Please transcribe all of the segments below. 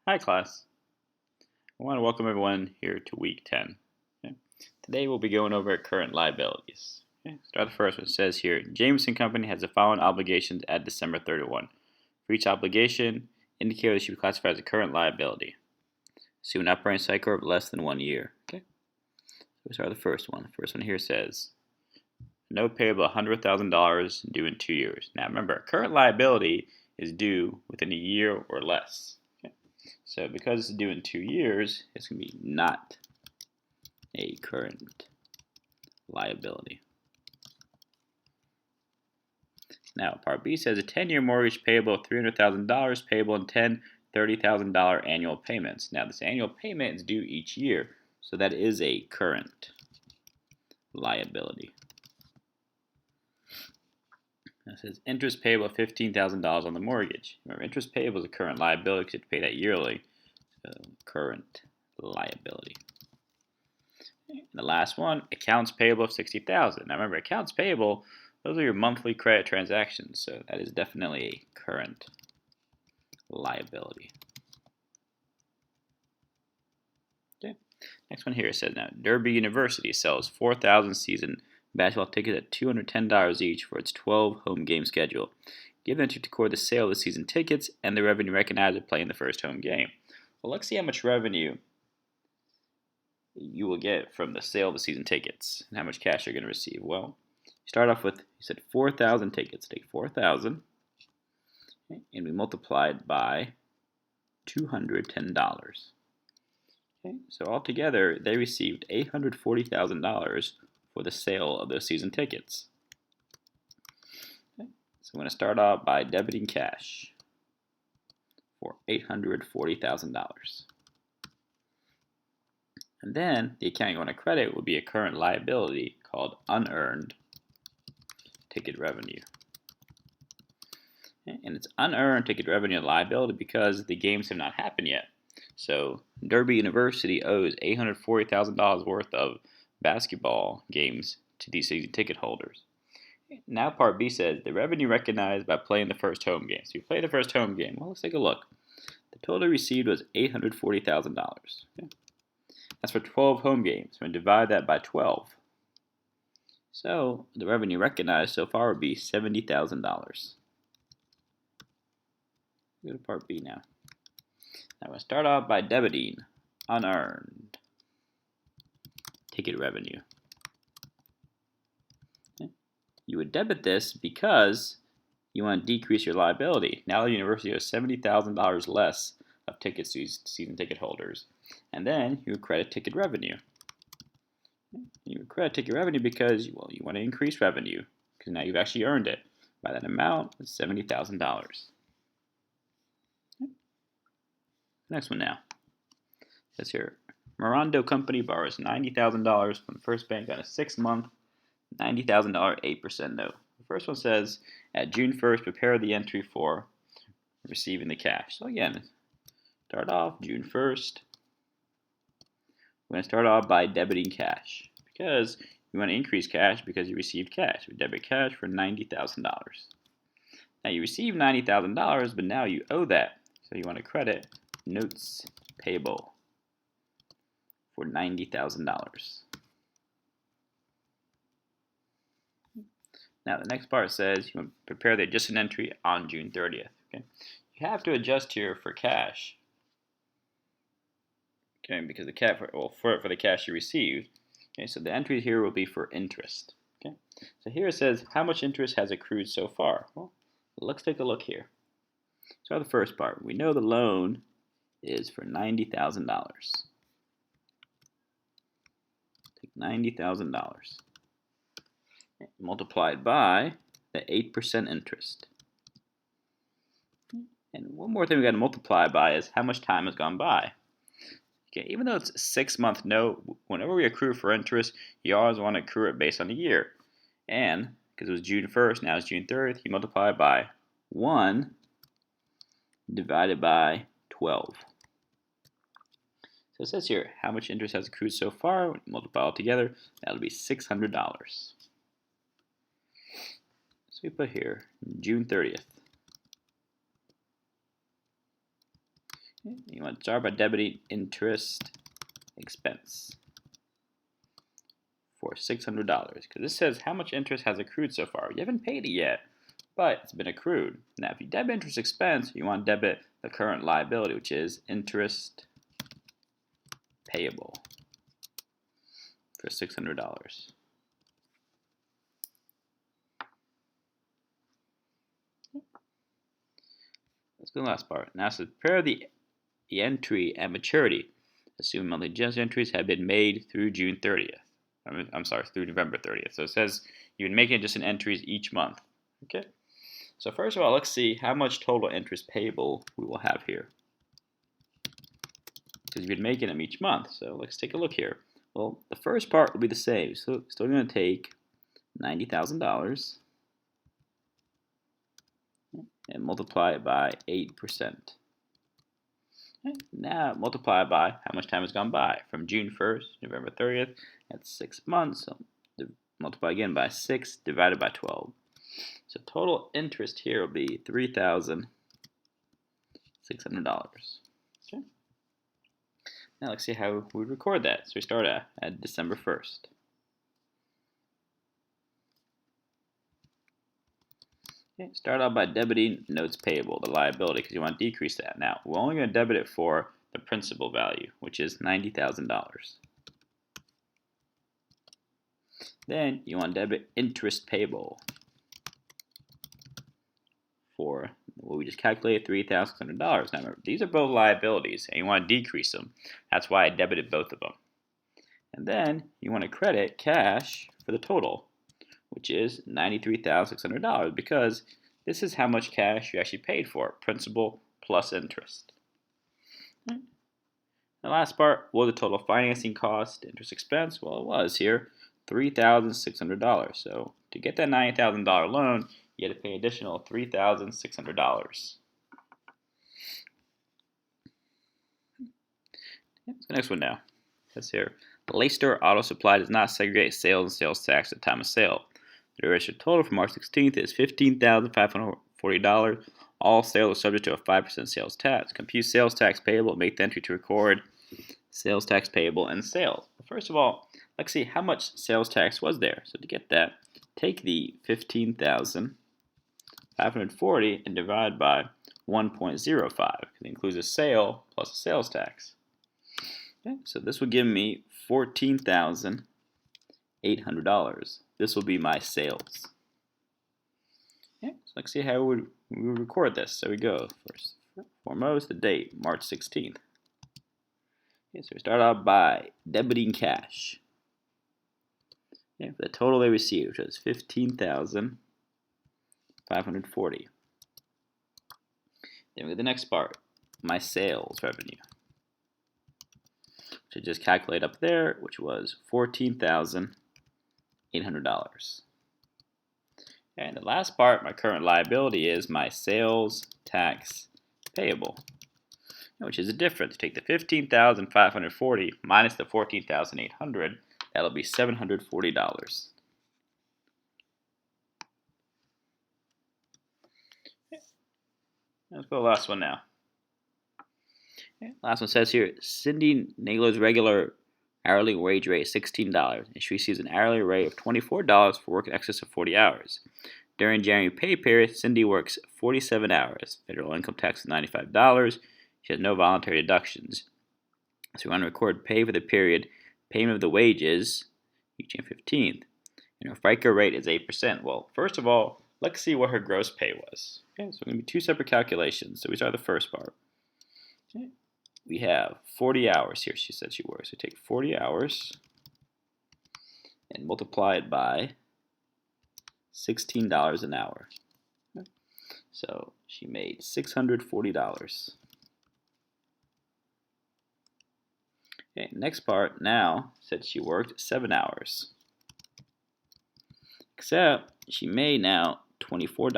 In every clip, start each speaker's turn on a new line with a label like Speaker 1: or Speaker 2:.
Speaker 1: Hi class. I want to welcome everyone here to week 10. Okay. Today we'll be going over current liabilities. Okay. Start the first one. It says here, Jameson Company has the following obligations at December 31. For each obligation, indicate whether it should be classified as a current liability. Assume an operating cycle of less than 1 year. Okay. So we start with the first one. The first one here says, note payable $100,000 due in 2 years. Now remember, current liability is due within a year or less. So because it's due in 2 years, it's going to be not a current liability. Now, Part B says a 10-year mortgage payable of $300,000 payable in 10 $30,000 annual payments. Now, this annual payment is due each year, so that is a current liability. Now, it says interest payable of $15,000 on the mortgage. Remember, interest payable is a current liability because you have to pay that yearly. So, current liability. And the last one, accounts payable of $60,000. Now remember, accounts payable, those are your monthly credit transactions, so that is definitely a current liability. Okay. Next one here says now, Derby University sells 4,000 season basketball tickets at $210 each for its 12 home game schedule. Give entry to record the sale of the season tickets and the revenue recognized at playing the first home game. Well, let's see how much revenue you will get from the sale of the season tickets and how much cash you're going to receive. Well, you start off with, you said 4,000 tickets. Take 4,000 and we multiply it by $210. Okay, so altogether, they received $840,000 for the sale of those season tickets. Okay, so I'm going to start off by debiting cash for $840,000. And then the account you want to credit will be a current liability called unearned ticket revenue. And it's unearned ticket revenue liability because the games have not happened yet. So Derby University owes $840,000 worth of basketball games to these season ticket holders. Now Part B says the revenue recognized by playing the first home game. So you play the first home game. Well, let's take a look. The total received was $840,000. Okay. That's for 12 home games. We're going to divide that by 12. So the revenue recognized so far would be $70,000. Go to Part B now. Now we're going to start off by debiting unearned ticket revenue. Okay. You would debit this because you want to decrease your liability. Now the university owes $70,000 less of tickets to season ticket holders. And then you would credit ticket revenue. You would credit ticket revenue because you want to increase revenue because now you've actually earned it. By that amount, it's $70,000. Next one now. It says here, Morondo Company borrows $90,000 from the First Bank on a 6-month, $90,000 8% note. The first one says, at June 1st, prepare the entry for receiving the cash. So again, start off June 1st. We're going to start off by debiting cash because you want to increase cash because you received cash. We debit cash for $90,000. Now you received $90,000, but now you owe that. So you want to credit notes payable for $90,000. Now the next part says you want to prepare the adjusted entry on June 30th. Okay, you have to adjust here for cash. Okay, because the cash for the cash you received. Okay, so the entry here will be for interest. Okay, so here it says how much interest has accrued so far. Well, let's take a look here. So the first part, we know the loan is for $90,000. Take $90,000 multiplied by the 8% interest. And one more thing we got to multiply by is how much time has gone by. Okay, even though it's a 6-month note, whenever we accrue for interest, you always want to accrue it based on a year. And because it was June 1st, now it's June 30th, you multiply by 1 divided by 12. So it says here, how much interest has accrued so far? When you multiply all together, that'll be $600. So we put here, June 30th. You want to start by debiting interest expense for $600 because this says how much interest has accrued so far. You haven't paid it yet, but it's been accrued. Now, if you debit interest expense, you want to debit the current liability, which is interest payable for $600. Let's go to the last part. Now, so prepare the entry at maturity. Assume monthly general entries have been made through June 30th. I'm sorry, through November 30th. So it says you've been making just entries each month. Okay. So first of all, let's see how much total interest payable we will have here. Because you've been making them each month. So let's take a look here. Well, the first part will be the same. So still going to take $90,000 and multiply it by 8%. Now multiply by how much time has gone by. From June 1st, November 30th, that's 6 months. So multiply again by 6 divided by 12. So total interest here will be $3,600. Okay. Now let's see how we record that. So we start at December 1st. Okay, start out by debiting notes payable, the liability, because you want to decrease that. Now, we're only going to debit it for the principal value, which is $90,000. Then you want to debit interest payable for what we just calculated, $3,600. Now, remember, these are both liabilities, and you want to decrease them. That's why I debited both of them. And then you want to credit cash for the total, which is $93,600, because this is how much cash you actually paid for, principal plus interest. The last part, what was the total financing cost, interest expense? Well, it was here $3,600. So to get that $90,000 loan, you had to pay additional $3,600. The next one now. That's here. Leicester Auto Supply does not segregate sales and sales tax at the time of sale. The registered total for March 16th is $15,540. All sales are subject to a 5% sales tax. Compute sales tax payable. Make the entry to record sales tax payable and sales. First of all, let's see how much sales tax was there. So to get that, take the $15,540 and divide by 1.05 because it includes a sale plus a sales tax. Okay, so this would give me $14,800. This will be my sales. Okay, so let's see how we record this. So we go first, foremost, the date, March 16th. Okay, so we start out by debiting cash. Okay, for the total they received, which was $15,540. Then we get the next part, my sales revenue, which I just calculate up there, which was $14,800. And the last part, my current liability, is my sales tax payable, which is a difference. Take the $15,540 minus the $14,800. That'll be $740. Let's go to the last one now. Okay, last one says here, Cindy Nagler's regular hourly wage rate is $16, and she receives an hourly rate of $24 for work in excess of 40 hours. During January pay period, Cindy works 47 hours. Federal income tax is $95. She has no voluntary deductions. So we want to record pay for the period, payment of the wages, June 15th. And her FICA rate is 8%. Well, first of all, let's see what her gross pay was. Okay, so it's going to be two separate calculations. So we start the first part. Okay. We have 40 hours here, she said she works. So take 40 hours and multiply it by $16 an hour. Okay. So she made $640. Okay, next part now said she worked 7 hours. Except she made now $24.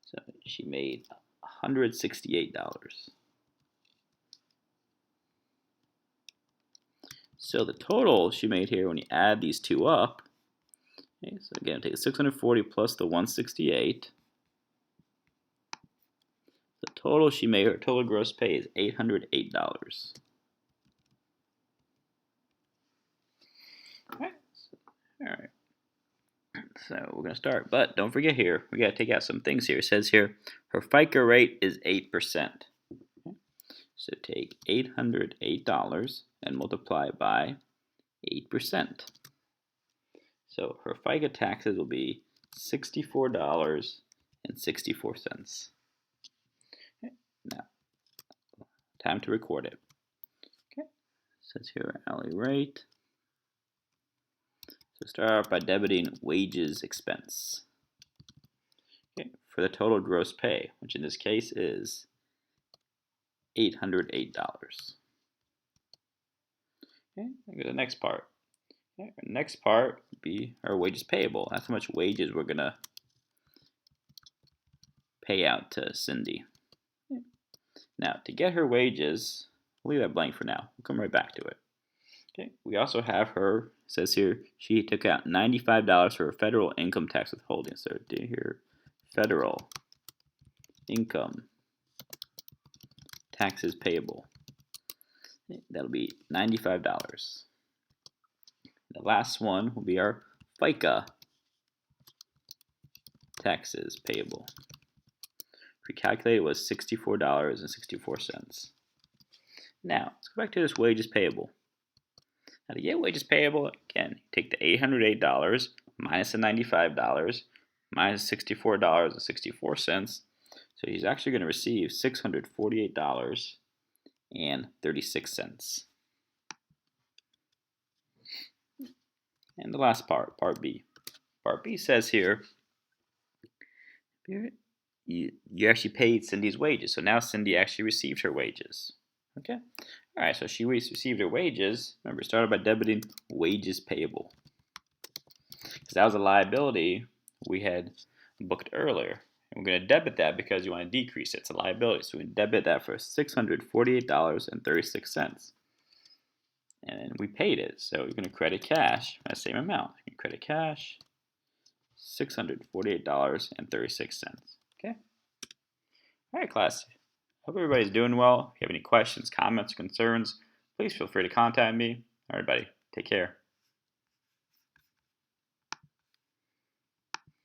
Speaker 1: So she made $168. So the total she made here, when you add these two up, okay, so again, take the 640 plus the 168, total she made, her total gross pay is $808. All right. So we're gonna start, but don't forget here, we gotta take out some things here. It says here her FICA rate is 8%. So take $808 and multiply it by 8%. So her FICA taxes will be $64.64. Okay. Now, time to record it. Okay. Says here hourly rate. So start out by debiting wages expense. Okay. For the total gross pay, which in this case is $808. Okay. Go to the next part. Okay. Our next part would be our wages payable. That's how much wages we're gonna pay out to Cindy. Okay. Now, to get her wages, we'll leave that blank for now. We'll come right back to it. Okay. We also have her, it says here, she took out $95 for her federal income tax withholding. So here, federal income taxes payable. Okay. That'll be $95. The last one will be our FICA taxes payable. We calculated was $64.64. Now, let's go back to this wages payable. Now to get wages payable, again, take the $808 minus the $95 minus $64.64. So he's actually going to receive $648.36. And the last part, Part B. Part B says here, you actually paid Cindy's wages. So now Cindy actually received her wages. Okay? All right, so she received her wages. Remember, started by debiting wages payable. Because that was a liability we had booked earlier. And we're going to debit that because you want to decrease it. It's a liability. So we debit that for $648.36. And we paid it. So you're going to credit cash that same amount. You can credit cash, $648.36. Okay? All right, class. Hope everybody's doing well. If you have any questions, comments, concerns, please feel free to contact me. All right, everybody, take care.